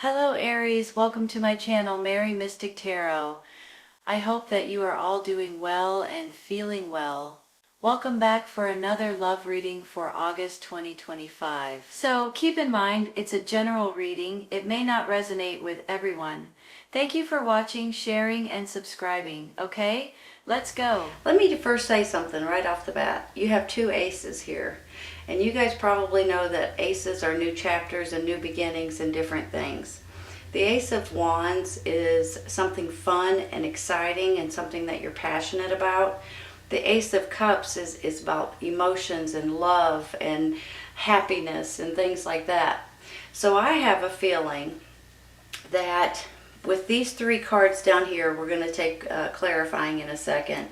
Hello Aries, welcome to my channel, Mary Mystic Tarot. I hope that you are all doing well and feeling well. Welcome back for another love reading for August 2025. So keep in mind, it's a general reading. It may not resonate with everyone. Thank you for watching, sharing, and subscribing. Okay, let's go. Let me first say something right off the bat. You have two aces here. And you guys probably know that aces are new chapters and new beginnings and different things. The Ace of Wands is something fun and exciting and something that you're passionate about. The Ace of Cups is about emotions and love and happiness and things like that. So I have a feeling that with these three cards down here, we're going to take clarifying in a second.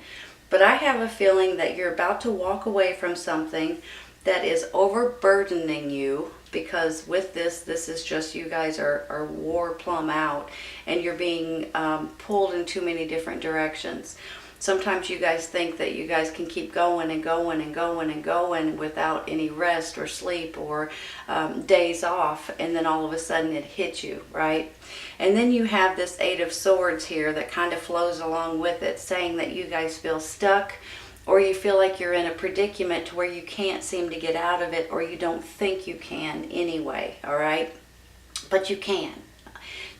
But I have a feeling that you're about to walk away from something that is overburdening you, because with this is just you guys are wore plumb out and you're being pulled in too many different directions. Sometimes you guys think that you guys can keep going and going and going and going without any rest or sleep or days off, and then all of a sudden it hits you, right? And then you have this Eight of Swords here that kind of flows along with it, saying that you guys feel stuck, or you feel like you're in a predicament to where you can't seem to get out of it, or you don't think you can anyway, all right? But you can.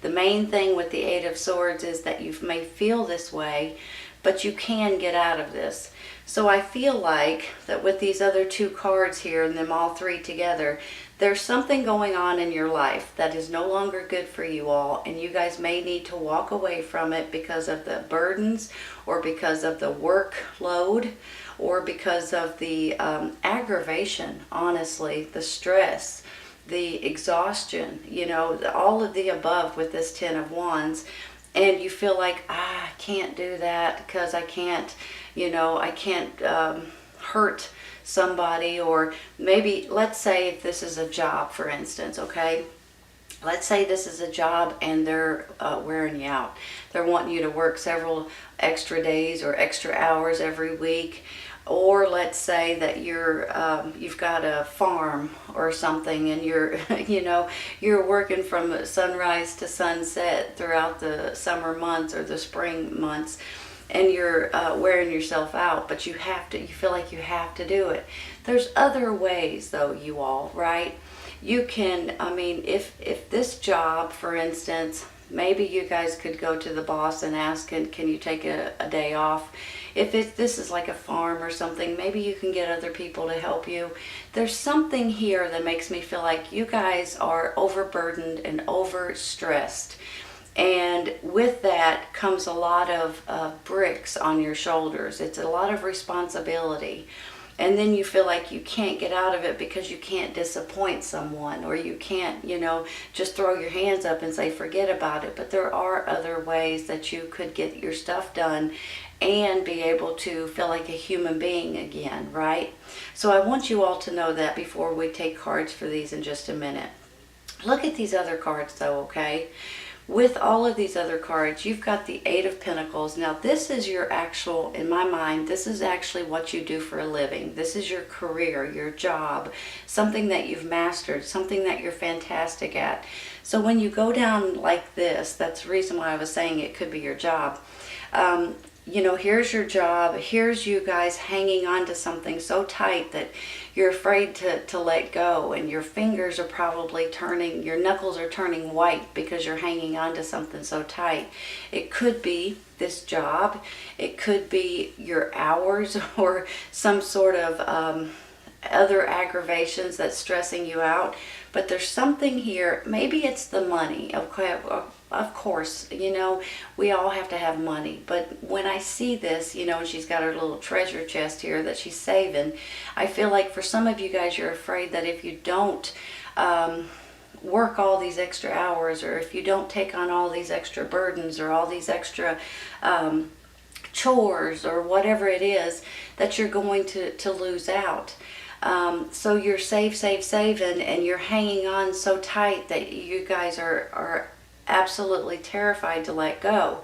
The main thing with the Eight of Swords is that you may feel this way, but you can get out of this. So I feel like that with these other two cards here and them all three together, there's something going on in your life that is no longer good for you all, and you guys may need to walk away from it because of the burdens, or because of the workload, or because of the aggravation, honestly, the stress, the exhaustion, all of the above with this Ten of Wands. And you feel like, I can't do that because I can't, I can't hurt somebody. Or maybe, let's say if this is a job, for instance, okay? Let's say this is a job and they're wearing you out. They're wanting you to work several extra days or extra hours every week. Or let's say that you've got a farm or something, and you're you're working from sunrise to sunset throughout the summer months or the spring months, and you're wearing yourself out, but you feel like you have to do it. There's other ways though, you all, right? You can, if this job, for instance, maybe you guys could go to the boss and ask, can you take a day off? If this is like a farm or something, maybe you can get other people to help you. There's something here that makes me feel like you guys are overburdened and overstressed. And with that comes a lot of bricks on your shoulders. It's a lot of responsibility. And then you feel like you can't get out of it because you can't disappoint someone, or you can't, just throw your hands up and say, forget about it. But there are other ways that you could get your stuff done and be able to feel like a human being again, right? So I want you all to know that before we take cards for these in just a minute. Look at these other cards though, okay? With all of these other cards, you've got the Eight of Pentacles. Now this is your actual, in my mind, this is actually what you do for a living. This is your career, your job, something that you've mastered, something that you're fantastic at. So when you go down like this, that's the reason why I was saying it could be your job. Here's your job, here's you guys hanging on to something so tight that you're afraid to let go, and your fingers are probably turning, your knuckles are turning white because you're hanging on to something so tight. It could be this job, it could be your hours, or some sort of other aggravations that's stressing you out. But there's something here, maybe it's the money. Okay, of course, we all have to have money. But when I see this, she's got her little treasure chest here that she's saving. I feel like for some of you guys, you're afraid that if you don't work all these extra hours, or if you don't take on all these extra burdens, or all these extra chores, or whatever it is, that you're going to lose out. So you're saving, and you're hanging on so tight that you guys are absolutely terrified to let go.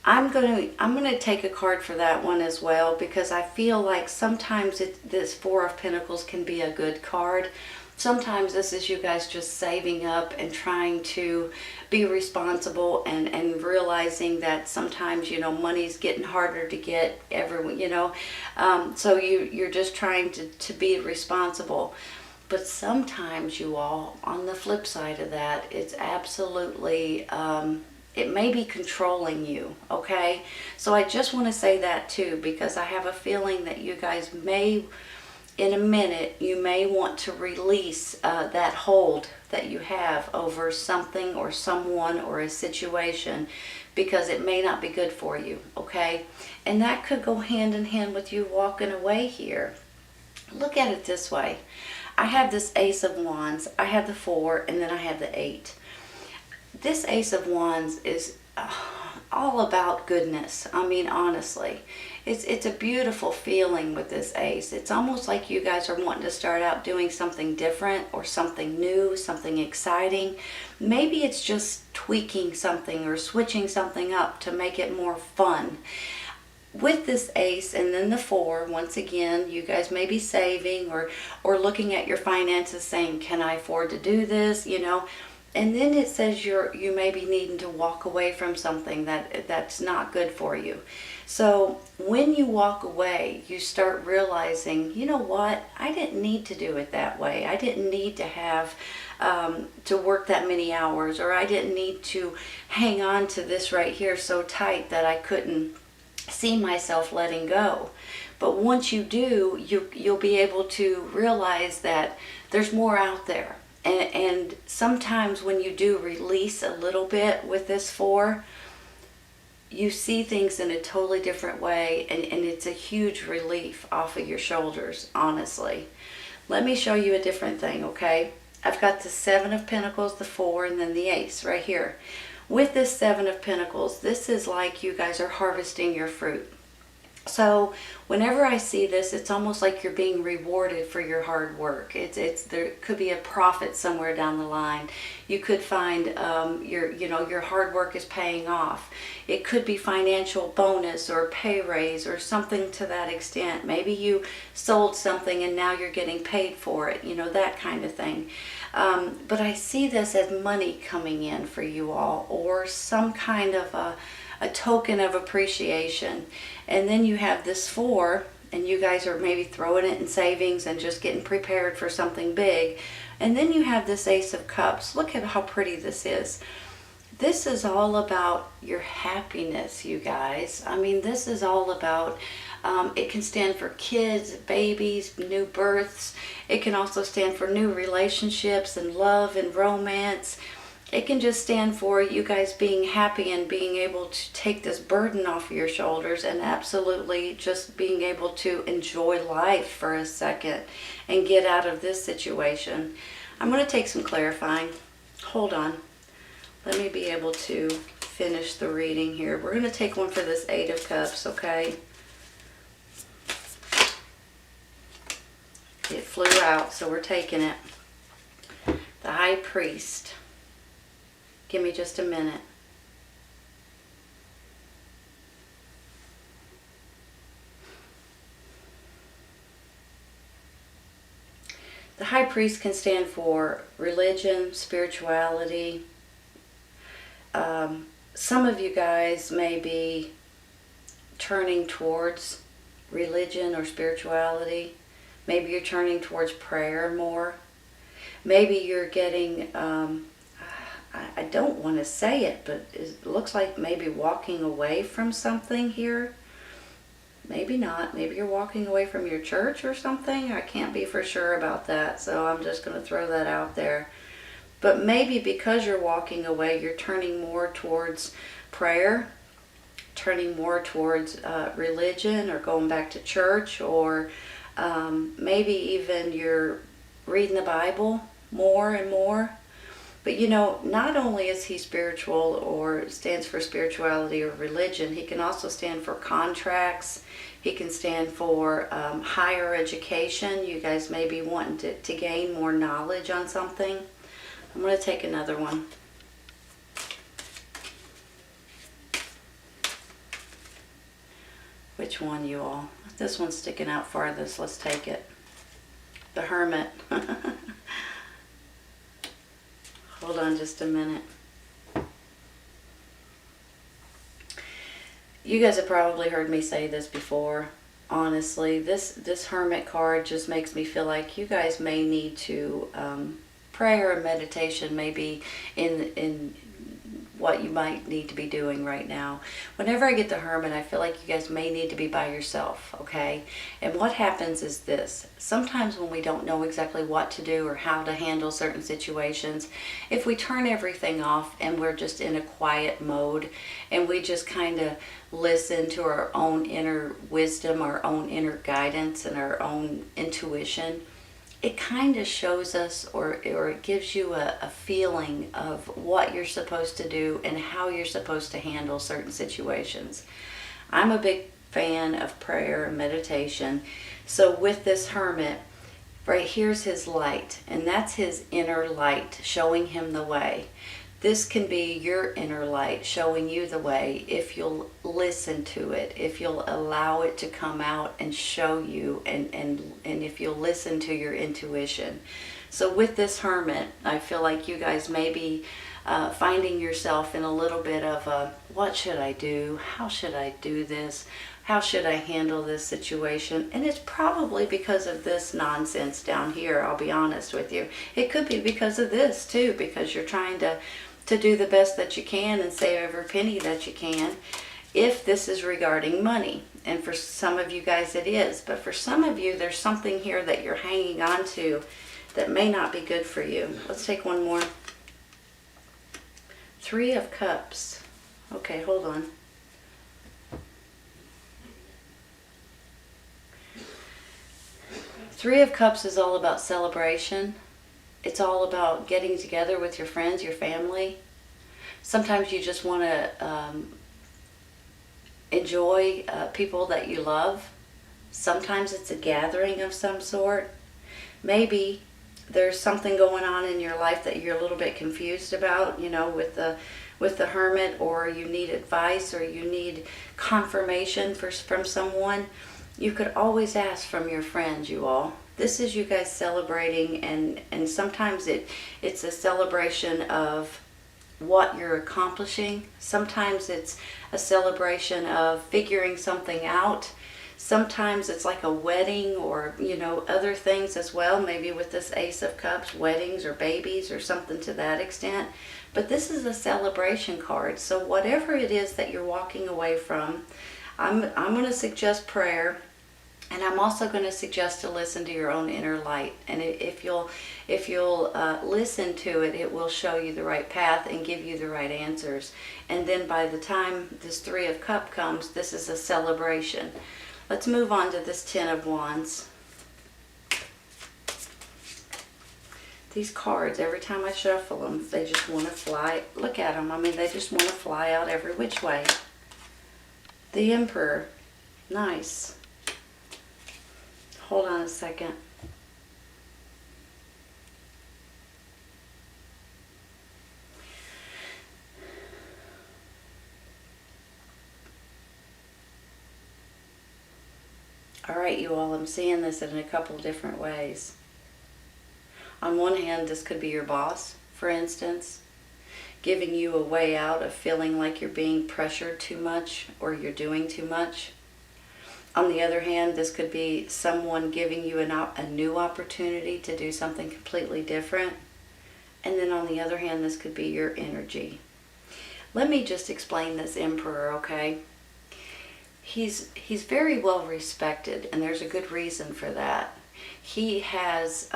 I'm gonna take a card for that one as well, because I feel like sometimes this Four of Pentacles can be a good card. Sometimes this is you guys just saving up and trying to be responsible, and realizing that sometimes, money's getting harder to get everyone, so you're just trying to be responsible. But sometimes, you all, on the flip side of that, it's absolutely, it may be controlling you, okay? So I just want to say that too, because I have a feeling that you guys may, in a minute, you may want to release that hold that you have over something or someone or a situation, because it may not be good for you, okay? And that could go hand in hand with you walking away here. Look at it this way. I have this Ace of Wands, I have the 4, and then I have the 8. This Ace of Wands is all about goodness. I mean, honestly, it's a beautiful feeling with this Ace. It's almost like you guys are wanting to start out doing something different or something new, something exciting. Maybe it's just tweaking something or switching something up to make it more fun. With this Ace and then the 4, once again, you guys may be saving or looking at your finances saying, can I afford to do this, And then it says you may be needing to walk away from something that's not good for you. So when you walk away, you start realizing, you know what, I didn't need to do it that way. I didn't need to have to work that many hours, or I didn't need to hang on to this right here so tight that I couldn't see myself letting go. But once you do, you'll be able to realize that there's more out there. And sometimes when you do release a little bit with this 4, you see things in a totally different way, and it's a huge relief off of your shoulders, honestly. Let me show you a different thing, okay? I've got the 7 of Pentacles, the 4, and then the Ace right here. With this 7 of Pentacles, this is like you guys are harvesting your fruit. So whenever I see this, it's almost like you're being rewarded for your hard work. There could be a profit somewhere down the line. You could find your hard work is paying off. It could be financial bonus or pay raise or something to that extent. Maybe you sold something and now you're getting paid for it, that kind of thing. But I see this as money coming in for you all, or some kind of a token of appreciation. And then you have this 4, and you guys are maybe throwing it in savings and just getting prepared for something big. And then you have this Ace of Cups. Look at how pretty this is. This is all about your happiness, you guys. I mean, this is all about, it can stand for kids, babies, new births. It can also stand for new relationships and love and romance. It can just stand for you guys being happy and being able to take this burden off of your shoulders, and absolutely just being able to enjoy life for a second and get out of this situation. I'm going to take some clarifying. Hold on. Let me be able to finish the reading here. We're going to take one for this 8 of Cups, okay? It flew out, so we're taking it. The High Priest. Give me just a minute. The High Priest can stand for religion, spirituality. Some of you guys may be turning towards religion or spirituality. Maybe you're turning towards prayer more. Maybe you're getting... I don't want to say it, but it looks like maybe walking away from something here. Maybe not. Maybe you're walking away from your church or something. I can't be for sure about that, so I'm just going to throw that out there. But maybe because you're walking away, you're turning more towards prayer, turning more towards religion, or going back to church, or maybe even you're reading the Bible more and more. But not only is he spiritual or stands for spirituality or religion, he can also stand for contracts. He can stand for higher education. You guys may be wanting to gain more knowledge on something. I'm going to take another one. Which one, you all? This one's sticking out farthest. Let's take it. The Hermit. Hold on just a minute. You guys have probably heard me say this before. Honestly, this Hermit card just makes me feel like you guys may need to prayer and meditation maybe in what you might need to be doing right now. Whenever I get the Hermit, I feel like you guys may need to be by yourself, okay? And what happens is this. Sometimes when we don't know exactly what to do or how to handle certain situations, if we turn everything off and we're just in a quiet mode and we just kind of listen to our own inner wisdom, our own inner guidance, and our own intuition, it kind of shows us or it gives you a feeling of what you're supposed to do and how you're supposed to handle certain situations. I'm a big fan of prayer and meditation. So with this Hermit, right here's his light, and that's his inner light showing him the way. This can be your inner light showing you the way if you'll listen to it, if you'll allow it to come out and show you, and if you'll listen to your intuition. So with this Hermit, I feel like you guys may be finding yourself in a little bit of a, what should I do? How should I do this? How should I handle this situation? And it's probably because of this nonsense down here, I'll be honest with you. It could be because of this too, because you're trying to do the best that you can and save every penny that you can, if this is regarding money. And for some of you guys it is, but for some of you there's something here that you're hanging on to that may not be good for you. Let's take one more. Three of Cups. Okay, hold on. Three of Cups is all about celebration. It's all about getting together with your friends, your family. Sometimes you just want to enjoy people that you love. Sometimes it's a gathering of some sort. Maybe there's something going on in your life that you're a little bit confused about, you know, with the Hermit, or you need advice or you need confirmation from someone. You could always ask from your friends, you all. This is you guys celebrating, and sometimes it's a celebration of what you're accomplishing. Sometimes it's a celebration of figuring something out. Sometimes it's like a wedding, or, you know, other things as well. Maybe with this Ace of Cups, weddings or babies or something to that extent. But this is a celebration card. So whatever it is that you're walking away from, I'm going to suggest prayer. And I'm also going to suggest to listen to your own inner light. And if you'll listen to it, it will show you the right path and give you the right answers. And then by the time this Three of Cups comes, this is a celebration. Let's move on to this Ten of Wands. These cards, every time I shuffle them, they just want to fly. Look at them. I mean, they just want to fly out every which way. The Emperor. Nice. Hold on a second. All right, you all, I'm seeing this in a couple different ways. On one hand, this could be your boss, for instance, giving you a way out of feeling like you're being pressured too much or you're doing too much. On the other hand, this could be someone giving you a new opportunity to do something completely different. And then on the other hand, this could be your energy. Let me just explain this Emperor, okay? He's very well respected, and there's a good reason for that. He has,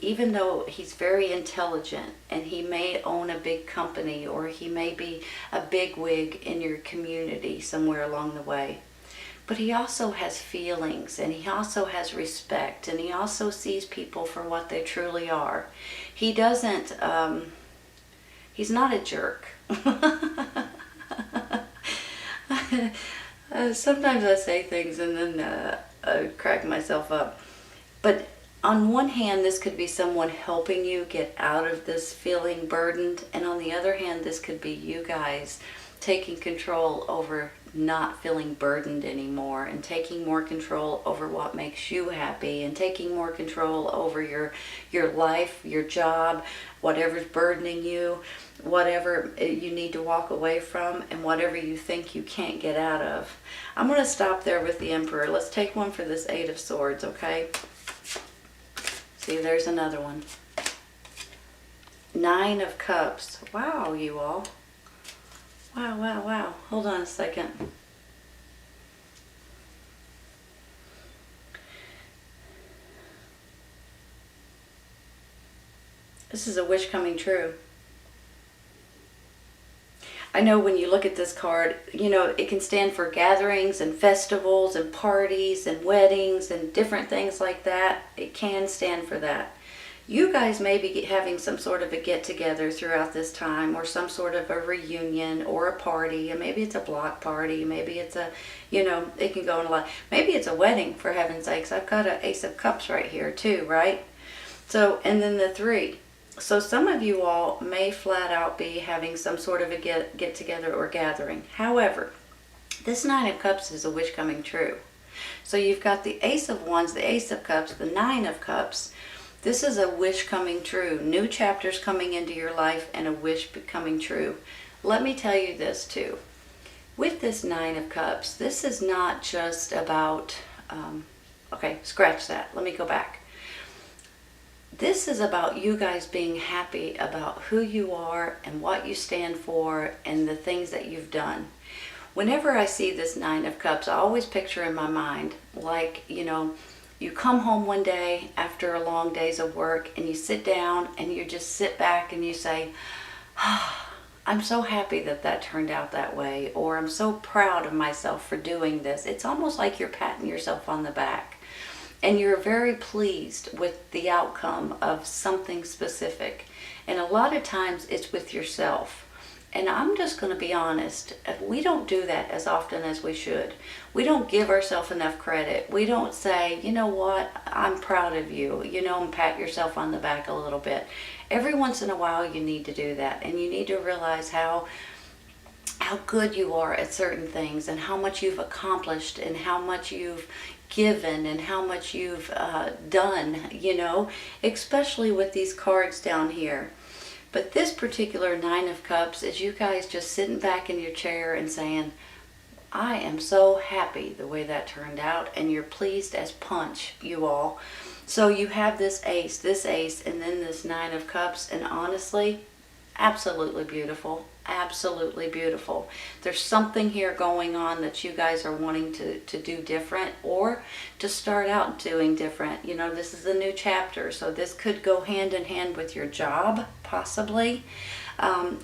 even though he's very intelligent and he may own a big company, or he may be a bigwig in your community somewhere along the way, but he also has feelings, and he also has respect, and he also sees people for what they truly are. He doesn't, he's not a jerk. Sometimes I say things and then I crack myself up. But on one hand, this could be someone helping you get out of this feeling burdened, and on the other hand, this could be you guys taking control over not feeling burdened anymore, and taking more control over what makes you happy, and taking more control over your life, your job, whatever's burdening you, whatever you need to walk away from, and whatever you think you can't get out of. I'm going to stop there with the Emperor. Let's take one for this Eight of Swords, okay? See, there's another one. Nine of Cups. Wow, you all. Wow, wow, wow. Hold on a second. This is a wish coming true. I know when you look at this card, you know, it can stand for gatherings and festivals and parties and weddings and different things like that. It can stand for that. You guys may be having some sort of a get-together throughout this time, or some sort of a reunion or a party, and maybe it's a block party, maybe it's a, you know, it can go in a lot. Maybe it's a wedding, for heaven's sakes. I've got an Ace of Cups right here too, right? So, and then the Three. So some of you all may flat out be having some sort of a get-together or gathering. However, this Nine of Cups is a wish coming true. So you've got the Ace of Wands, the Ace of Cups, the Nine of Cups. This is a wish coming true. New chapters coming into your life and a wish coming true. Let me tell you this too. With this Nine of Cups, this is not just about, okay, scratch that. Let me go back. This is about you guys being happy about who you are and what you stand for and the things that you've done. Whenever I see this Nine of Cups, I always picture in my mind, like, you know, you come home one day after a long days of work and you sit down and you just sit back and you say, I'm so happy that that turned out that way, or I'm so proud of myself for doing this. It's almost like you're patting yourself on the back. And you're very pleased with the outcome of something specific. And a lot of times it's with yourself. And I'm just going to be honest, we don't do that as often as we should. We don't give ourselves enough credit. We don't say, you know what, I'm proud of you, you know, and pat yourself on the back a little bit. Every once in a while you need to do that. And you need to realize how good you are at certain things, and how much you've accomplished, and how much you've given, and how much you've done, you know, especially with these cards down here. But this particular Nine of Cups is you guys just sitting back in your chair and saying, I am so happy the way that turned out, and you're pleased as punch, you all. So you have this ace, and then this Nine of Cups, and honestly, absolutely beautiful. Absolutely beautiful. There's something here going on that you guys are wanting to do different, or to start out doing different. You know, this is a new chapter, so this could go hand in hand with your job, possibly.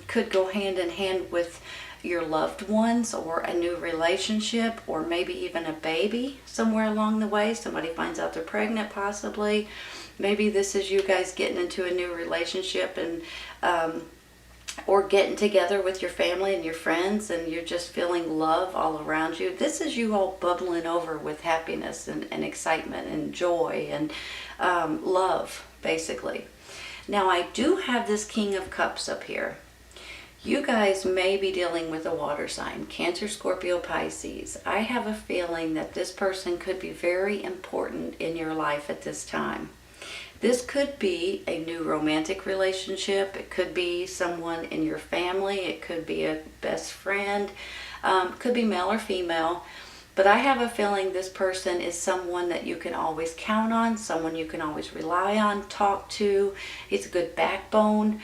Could go hand in hand with your loved ones, or a new relationship, or maybe even a baby somewhere along the way. Somebody finds out they're pregnant, possibly. Maybe this is you guys getting into a new relationship, and or getting together with your family and your friends, and you're just feeling love all around you. This is you all bubbling over with happiness and excitement and joy and love, basically. Now, I do have this King of Cups up here. You guys may be dealing with a water sign, Cancer, Scorpio, Pisces. I have a feeling that this person could be very important in your life at this time. This could be a new romantic relationship. It could be someone in your family. It could be a best friend. Could be male or female. But I have a feeling this person is someone that you can always count on, someone you can always rely on, talk to. It's a good backbone.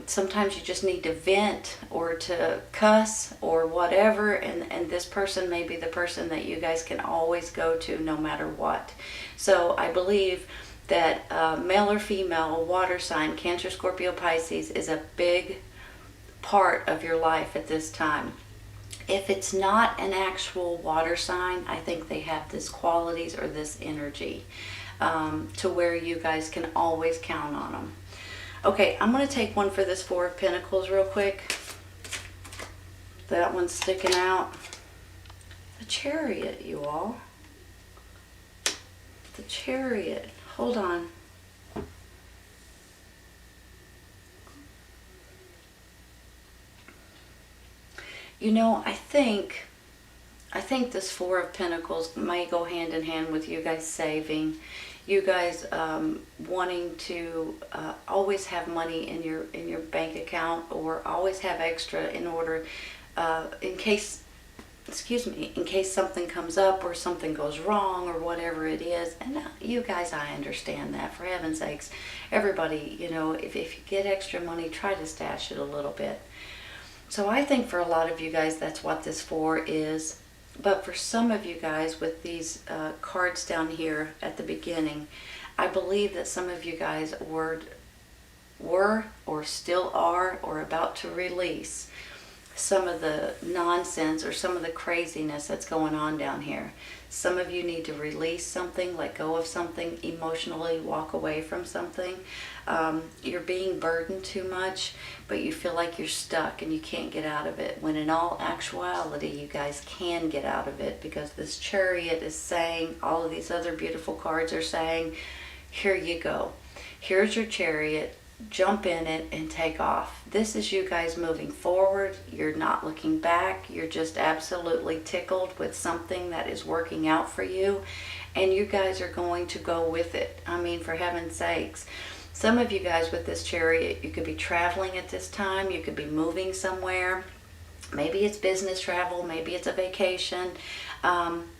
Sometimes you just need to vent or to cuss or whatever, and this person may be the person that you guys can always go to no matter what. So I believe that male or female, water sign, Cancer, Scorpio, Pisces is a big part of your life at this time. If it's not an actual water sign, I think they have this qualities or this energy to where you guys can always count on them. Okay, I'm going to take one for this Four of Pentacles real quick. That one's sticking out. The Chariot, you all. The Chariot. Hold on. You know, I think this Four of Pentacles may go hand in hand with you guys saving, you guys wanting to always have money in your bank account, or always have extra in order in case, excuse me, in case something comes up or something goes wrong or whatever it is. And you guys, I understand that, for heaven's sakes. Everybody, you know, if you get extra money, try to stash it a little bit. So I think for a lot of you guys, that's what this four is. But for some of you guys with these cards down here at the beginning, I believe that some of you guys were or still are or about to release some of the nonsense or some of the craziness that's going on down here. Some of you need to release something, let go of something, emotionally walk away from something. You're being burdened too much, but you feel like you're stuck and you can't get out of it, when in all actuality you guys can get out of it, because this Chariot is saying, all of these other beautiful cards are saying, here you go. Here's your Chariot. Jump in it and take off. This is you guys moving forward. You're not looking back. You're just absolutely tickled with something that is working out for you, and you guys are going to go with it. I mean, for heaven's sakes. Some of you guys with this Chariot, you could be traveling at this time. You could be moving somewhere. Maybe it's business travel. Maybe it's a vacation.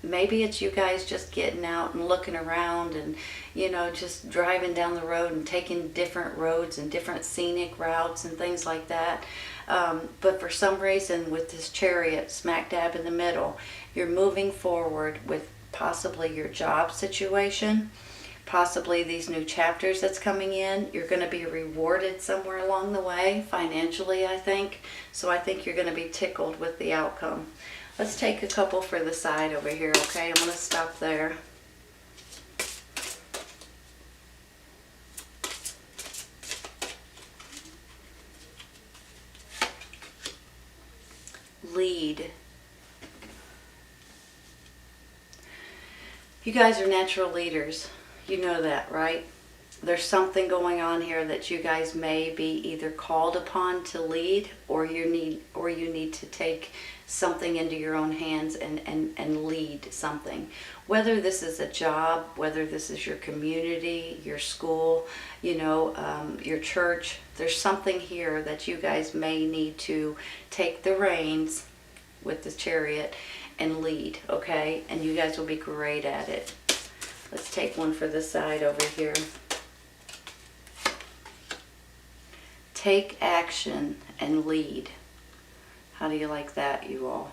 Maybe it's you guys just getting out and looking around and, you know, just driving down the road and taking different roads and different scenic routes and things like that. But for some reason with this Chariot smack dab in the middle, you're moving forward with possibly your job situation, possibly these new chapters that's coming in. You're going to be rewarded somewhere along the way, financially, I think. So I think you're going to be tickled with the outcome. Let's take a couple for the side over here, okay? I'm going to stop there. Lead. You guys are natural leaders. You know that, right? There's something going on here that you guys may be either called upon to lead, or you need to take something into your own hands and lead something. Whether this is a job, whether this is your community, your school, you know, your church, there's something here that you guys may need to take the reins with the Chariot and lead, okay? And you guys will be great at it. Let's take one for the side over here. Take action and lead. How do you like that, you all?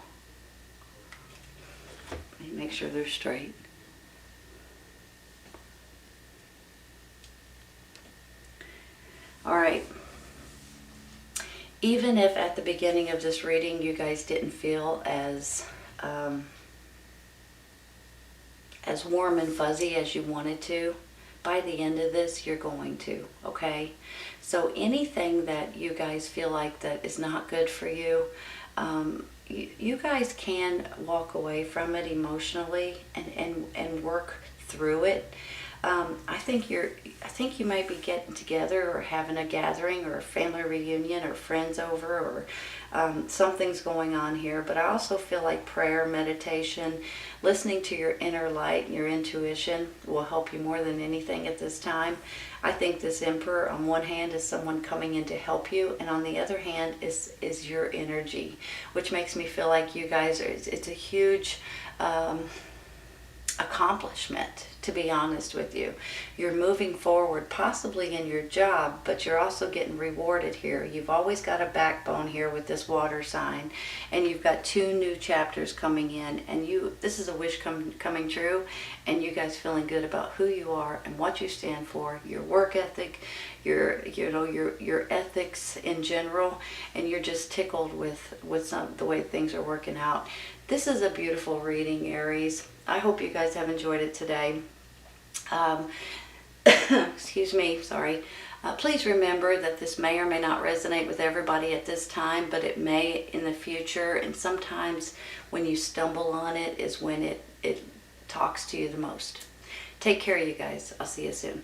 Let me make sure they're straight. All right. Even if at the beginning of this reading you guys didn't feel as warm and fuzzy as you wanted to, by the end of this you're going to, okay? So anything that you guys feel like that is not good for you, you guys can walk away from it emotionally and work through it. I think you might be getting together or having a gathering or a family reunion or friends over, or something's going on here. But I also feel like prayer, meditation, listening to your inner light and your intuition will help you more than anything at this time. I think this Emperor on one hand is someone coming in to help you, and on the other hand is your energy, which makes me feel like you guys are, it's a huge accomplishment, to be honest with you. You're moving forward possibly in your job, but you're also getting rewarded here. You've always got a backbone here with this water sign, and you've got 2 new chapters coming in, and this is a wish coming true, and you guys feeling good about who you are and what you stand for, your work ethic, your ethics in general, and you're just tickled with the way things are working out. This is a beautiful reading, Aries. I hope you guys have enjoyed it today. Excuse me, sorry. Please remember that this may or may not resonate with everybody at this time, but it may in the future, and sometimes when you stumble on it is when it talks to you the most. Take care, you guys. I'll see you soon.